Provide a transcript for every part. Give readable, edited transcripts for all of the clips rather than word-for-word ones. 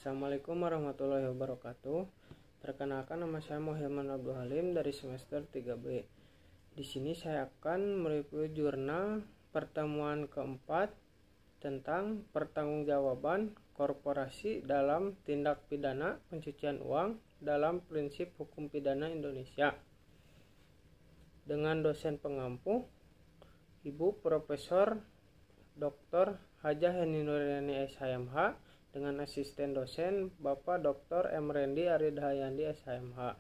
Assalamualaikum warahmatullahi wabarakatuh. Perkenalkan, nama saya Muhammad Abdul Halim dari semester 3B. Di sini saya akan mereview jurnal pertemuan keempat tentang pertanggungjawaban korporasi dalam tindak pidana pencucian uang dalam prinsip hukum pidana Indonesia. Dengan dosen pengampu Ibu Profesor Dr. Hajah Heni Nuriani SHMH dengan asisten dosen Bapak Dr. M. Rendi Aridhayandi SHMH.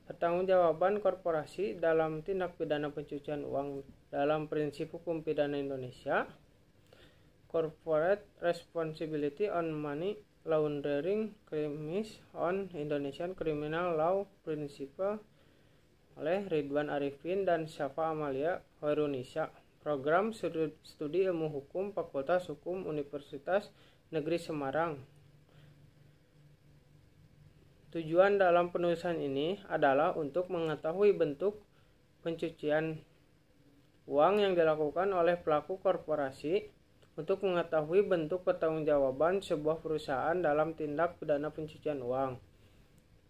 Pertanggungjawaban korporasi dalam tindak pidana pencucian uang dalam prinsip hukum pidana Indonesia. Corporate Responsibility on Money Laundering Crimes on Indonesian Criminal Law Principle oleh Ridwan Arifin dan Syafa Amalia Hoirunisa. Program Studi Ilmu Hukum Fakultas Hukum Universitas Negeri Semarang. Tujuan dalam penulisan ini adalah untuk mengetahui bentuk pencucian uang yang dilakukan oleh pelaku korporasi, untuk mengetahui bentuk pertanggungjawaban sebuah perusahaan dalam tindak pidana pencucian uang,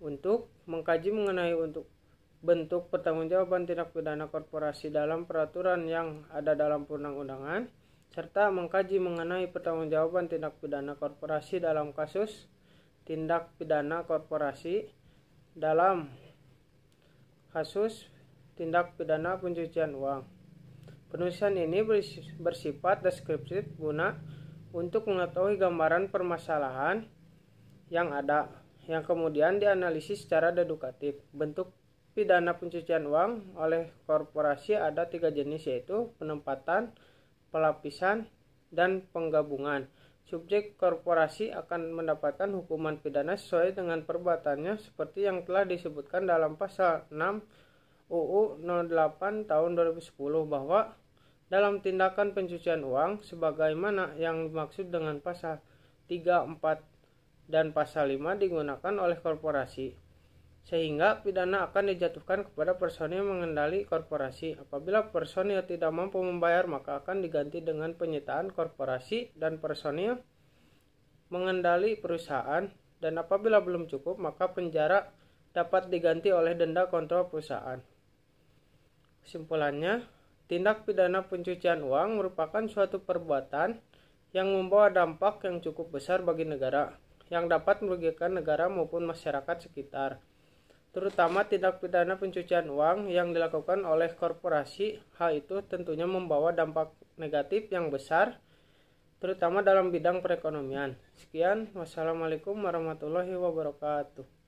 untuk mengkaji mengenai bentuk pertanggungjawaban tindak pidana korporasi dalam peraturan yang ada dalam perundang-undangan, serta mengkaji mengenai pertanggungjawaban tindak pidana korporasi dalam kasus tindak pidana korporasi dalam kasus tindak pidana pencucian uang. Penulisan ini bersifat deskriptif guna untuk mengetahui gambaran permasalahan yang ada, yang kemudian dianalisis secara dedukatif. Bentuk pidana pencucian uang oleh korporasi ada 3 jenis, yaitu penempatan, pelapisan, dan penggabungan. Subjek korporasi akan mendapatkan hukuman pidana sesuai dengan perbuatannya seperti yang telah disebutkan dalam pasal 6 UU 08 tahun 2010 bahwa dalam tindakan pencucian uang sebagaimana yang dimaksud dengan pasal 3, 4, dan pasal 5 digunakan oleh korporasi, sehingga pidana akan dijatuhkan kepada personil mengendali korporasi. Apabila personil tidak mampu membayar, maka akan diganti dengan penyitaan korporasi dan personil mengendali perusahaan, dan apabila belum cukup, maka penjara dapat diganti oleh denda kontrol perusahaan. Kesimpulannya, tindak pidana pencucian uang merupakan suatu perbuatan yang membawa dampak yang cukup besar bagi negara, yang dapat merugikan negara maupun masyarakat sekitar. Terutama tindak pidana pencucian uang yang dilakukan oleh korporasi, hal itu tentunya membawa dampak negatif yang besar, terutama dalam bidang perekonomian. Sekian, wassalamualaikum warahmatullahi wabarakatuh.